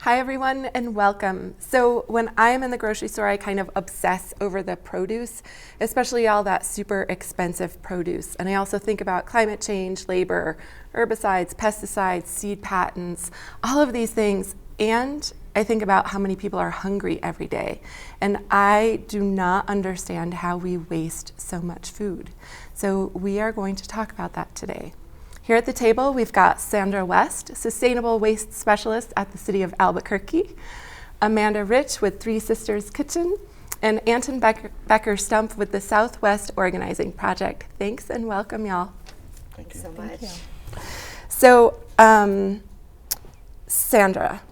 Hi everyone and welcome. So when I am in the grocery store, I kind of obsess over the produce, especially all that super expensive produce. And I also think about climate change, labor, herbicides, pesticides, seed patents, all of these things. And I think about how many people are hungry every day. And I do not understand how we waste so much food. So we are going to talk about that today. Here at the table, we've got Sandra West, Sustainable Waste Specialist at the City of Albuquerque, Amanda Rich with Three Sisters Kitchen, and Anton Becker Stump with the Southwest Organizing Project. Thanks and welcome, y'all. Thank you so much. So, Sandra,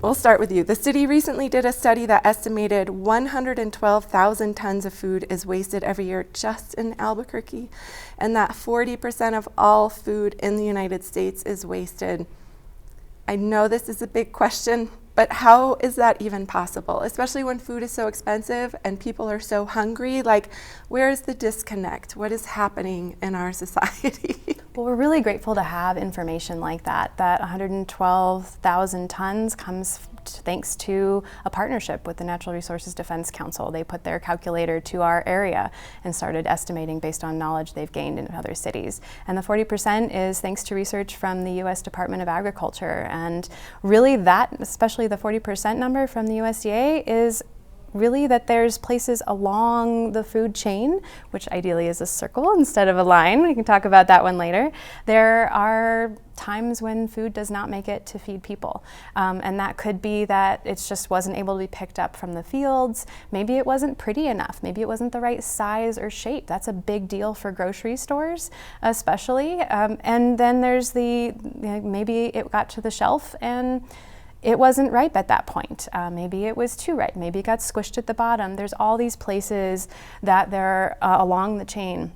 we'll start with you. The city recently did a study that estimated 112,000 tons of food is wasted every year just in Albuquerque, and that 40% of all food in the United States is wasted. I know this is a big question, but how is that even possible? Especially when food is so expensive and people are so hungry. Like, where is the disconnect? What is happening in our society? Well, we're really grateful to have information like that. That 112,000 tons comes thanks to a partnership with the Natural Resources Defense Council. They put their calculator to our area and started estimating based on knowledge they've gained in other cities. And the 40% is thanks to research from the U.S. Department of Agriculture. And really that, especially the 40% number from the USDA, is really that there's places along the food chain, which ideally is a circle instead of a line. We can talk about that one later. There are times when food does not make it to feed people. And that could be that it just wasn't able to be picked up from the fields. Maybe it wasn't pretty enough. Maybe it wasn't the right size or shape. That's a big deal for grocery stores, especially. And then there's maybe it got to the shelf and it wasn't ripe at that point. Maybe it was too ripe. Maybe it got squished at the bottom. There's all these places that they're along the chain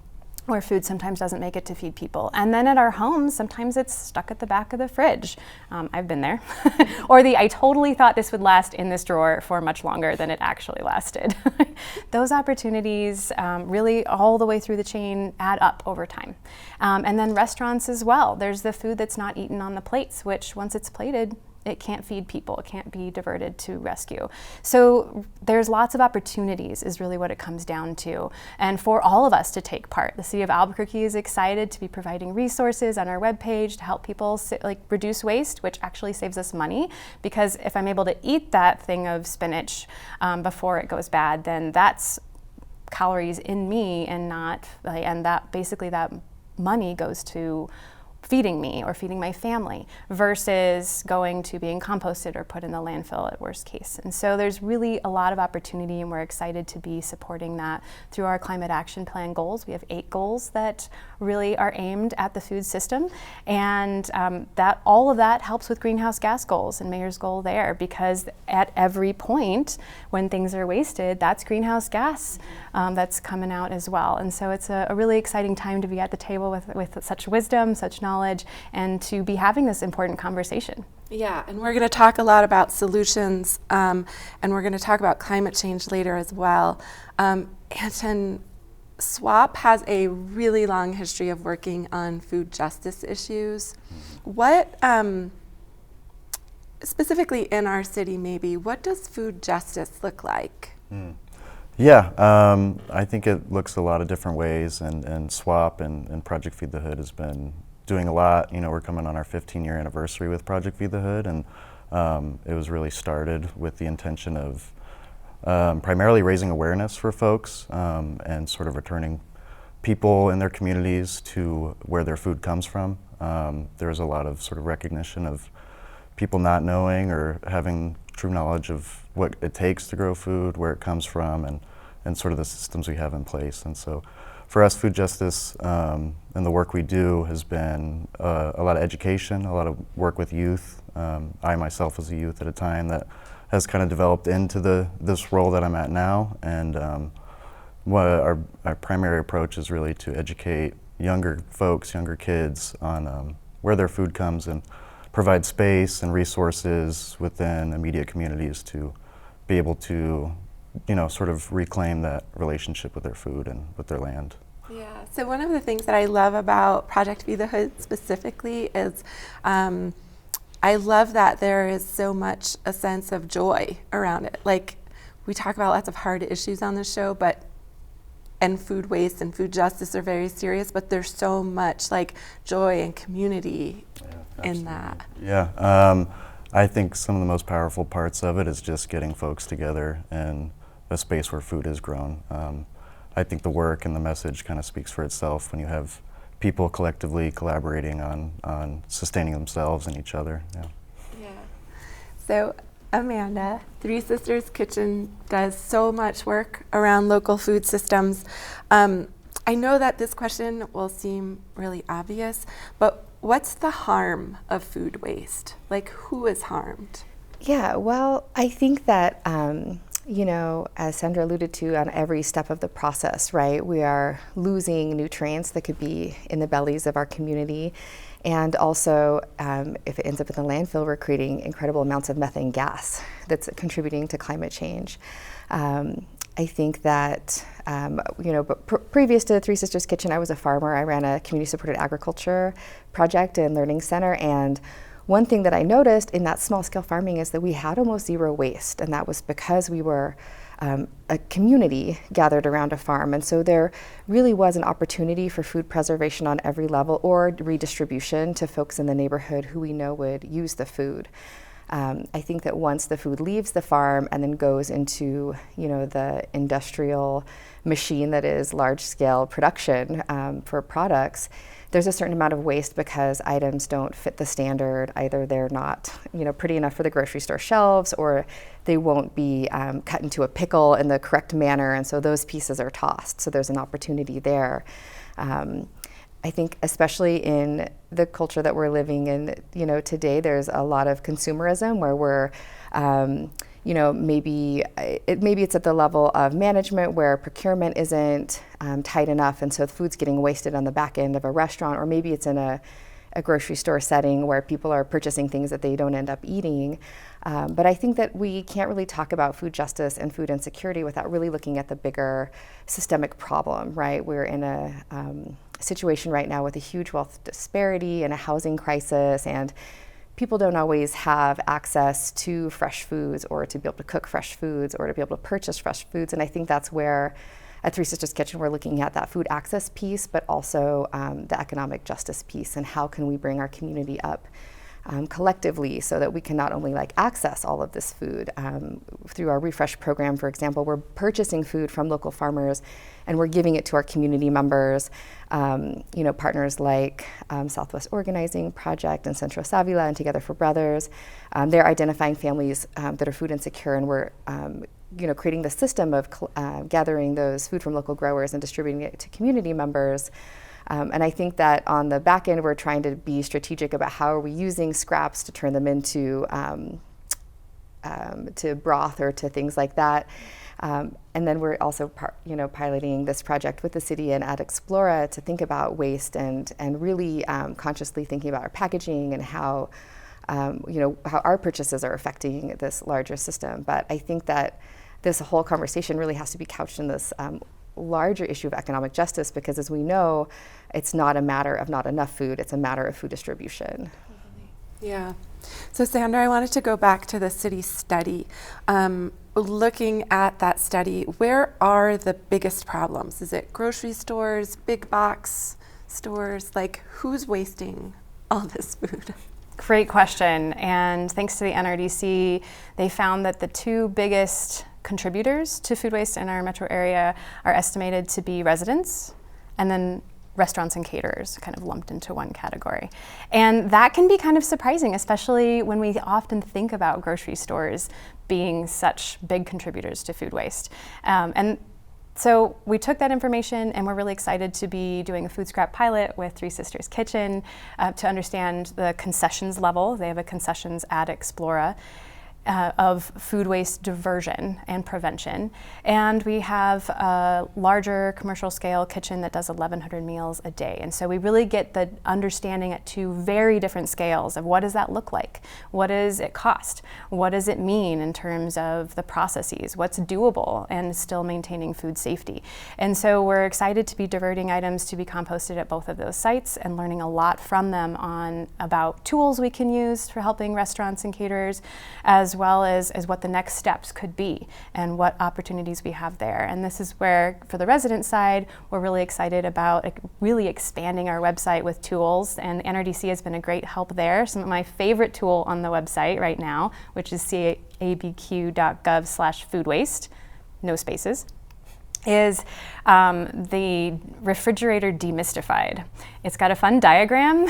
where food sometimes doesn't make it to feed people. And then at our homes, sometimes it's stuck at the back of the fridge. I've been there. Or I totally thought this would last in this drawer for much longer than it actually lasted. Those opportunities really all the way through the chain add up over time. And then restaurants as well. There's the food that's not eaten on the plates, which once it's plated, it can't feed people. It can't be diverted to rescue. So there's lots of opportunities is really what it comes down to. And for all of us to take part. The City of Albuquerque is excited to be providing resources on our webpage to help people reduce waste, which actually saves us money. Because if I'm able to eat that thing of spinach before it goes bad, then that's calories in me and not, and that basically that money goes to feeding me or feeding my family versus going to being composted or put in the landfill at worst case. And so there's really a lot of opportunity, and we're excited to be supporting that through our Climate Action Plan goals. We have 8 goals that really are aimed at the food system, and that all of that helps with greenhouse gas goals and Mayor's goal there, because at every point when things are wasted, that's greenhouse gas that's coming out as well. And so it's a really exciting time to be at the table with such wisdom, such knowledge, and to be having this important conversation. Yeah, and we're going to talk a lot about solutions, and we're going to talk about climate change later as well. Anton, SWAP has a really long history of working on food justice issues. What, specifically in our city maybe, what does food justice look like? Yeah, I think it looks a lot of different ways, and SWAP and Project Feed the Hood has been doing a lot. You know, we're coming on our 15-year anniversary with Project Feed the Hood, and it was really started with the intention of primarily raising awareness for folks and sort of returning people in their communities to where their food comes from. There's a lot of sort of recognition of people not knowing or having true knowledge of what it takes to grow food, where it comes from, and sort of the systems we have in place. And so for us, food justice and the work we do has been a lot of education, a lot of work with youth. I myself was a youth at a time that has kind of developed into this role that I'm at now. And what our primary approach is really to educate younger folks, younger kids on where their food comes and provide space and resources within immediate communities to be able to, you know, sort of reclaim that relationship with their food and with their land. Yeah, so one of the things that I love about Project Feed the Hood specifically is I love that there is so much a sense of joy around it. Like, we talk about lots of hard issues on this show, and food waste and food justice are very serious, but there's so much like joy and community in that. Yeah, I think some of the most powerful parts of it is just getting folks together in a space where food is grown. I think the work and the message kind of speaks for itself when you have people collectively collaborating on sustaining themselves and each other. Yeah. So Amanda, Three Sisters Kitchen does so much work around local food systems. I know that this question will seem really obvious, but what's the harm of food waste? Like, who is harmed? Yeah, well, I think that, as Sandra alluded to, on every step of the process, right, we are losing nutrients that could be in the bellies of our community. And also, if it ends up in the landfill, we're creating incredible amounts of methane gas that's contributing to climate change. I think that, previous to Three Sisters Kitchen, I was a farmer. I ran a community-supported agriculture project and learning center. And one thing that I noticed in that small-scale farming is that we had almost zero waste, and that was because we were a community gathered around a farm. And so there really was an opportunity for food preservation on every level, or redistribution to folks in the neighborhood who we know would use the food. I think that once the food leaves the farm and then goes into, the industrial machine that is large-scale production for products, there's a certain amount of waste because items don't fit the standard. Either they're not, pretty enough for the grocery store shelves, or they won't be cut into a pickle in the correct manner, and so those pieces are tossed. So there's an opportunity there. I think especially in the culture that we're living in, today, there's a lot of consumerism where we're, maybe it's at the level of management where procurement isn't tight enough, and so the food's getting wasted on the back end of a restaurant, or maybe it's in a grocery store setting where people are purchasing things that they don't end up eating. But I think that we can't really talk about food justice and food insecurity without really looking at the bigger systemic problem, right? We're in a situation right now with a huge wealth disparity and a housing crisis, and people don't always have access to fresh foods, or to be able to cook fresh foods, or to be able to purchase fresh foods. And I think that's where at Three Sisters Kitchen we're looking at that food access piece, but also the economic justice piece, and how can we bring our community up collectively so that we can not only access all of this food. Through our Refresh program, for example, we're purchasing food from local farmers and we're giving it to our community members. Partners like Southwest Organizing Project and Centro Savila and Together for Brothers, they're identifying families that are food insecure, and we're creating the system of gathering those food from local growers and distributing it to community members. And I think that on the back end, we're trying to be strategic about how are we using scraps to turn them into to broth or to things like that. And then we're also piloting this project with the city and at Explora to think about waste and really consciously thinking about our packaging and how how our purchases are affecting this larger system. But I think that this whole conversation really has to be couched in this larger issue of economic justice, because as we know, it's not a matter of not enough food, it's a matter of food distribution. Yeah. So Sandra, I wanted to go back to the city study. Looking at that study, where are the biggest problems? Is it grocery stores, big box stores? Like, who's wasting all this food? Great question. And thanks to the NRDC, they found that the two biggest contributors to food waste in our metro area are estimated to be residents and then restaurants and caterers, kind of lumped into one category. And that can be kind of surprising, especially when we often think about grocery stores being such big contributors to food waste. And so we took that information, and we're really excited to be doing a food scrap pilot with Three Sisters Kitchen to understand the concessions level. They have a concessions at Explora. of food waste diversion and prevention. And we have a larger commercial scale kitchen that does 1,100 meals a day. And so we really get the understanding at two very different scales of what does that look like? What does it cost? What does it mean in terms of the processes? What's doable and still maintaining food safety? And so we're excited to be diverting items to be composted at both of those sites and learning a lot from them on about tools we can use for helping restaurants and caterers, as well as what the next steps could be and what opportunities we have there. And this is where, for the resident side, we're really excited about really expanding our website with tools, and NRDC has been a great help there. Some of my favorite tool on the website right now, which is cabq.gov/foodwaste, no spaces, is the refrigerator demystified. It's got a fun diagram,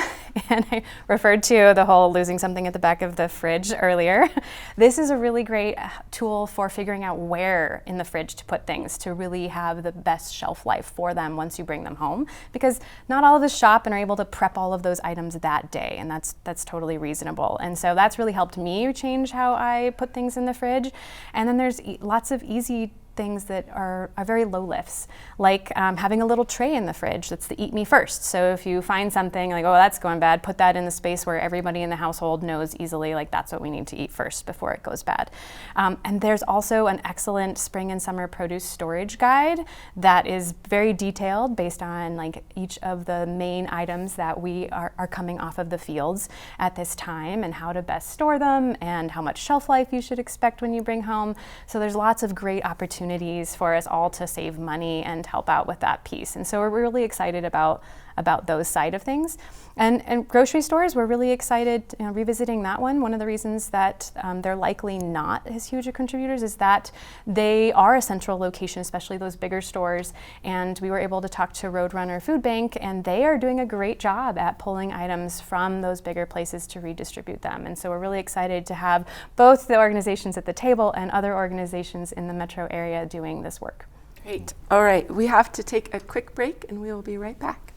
and I referred to the whole losing something at the back of the fridge earlier. This is a really great tool for figuring out where in the fridge to put things to really have the best shelf life for them once you bring them home, because not all of us shop and are able to prep all of those items that day, and that's totally reasonable. And so that's really helped me change how I put things in the fridge. And then there's lots of easy things that are very low lifts, like having a little tray in the fridge that's the eat me first. So if you find something like, oh, that's going bad, put that in the space where everybody in the household knows easily, like that's what we need to eat first before it goes bad. And there's also an excellent spring and summer produce storage guide that is very detailed based on like each of the main items that we are coming off of the fields at this time and how to best store them and how much shelf life you should expect when you bring home. So there's lots of great opportunities for us all to save money and help out with that piece. And so we're really excited about those side of things. And grocery stores, we're really excited revisiting that one. One of the reasons that they're likely not as huge a contributors is that they are a central location, especially those bigger stores. And we were able to talk to Roadrunner Food Bank, and they are doing a great job at pulling items from those bigger places to redistribute them. And so we're really excited to have both the organizations at the table and other organizations in the metro area doing this work. Great. All right, we have to take a quick break and we will be right back.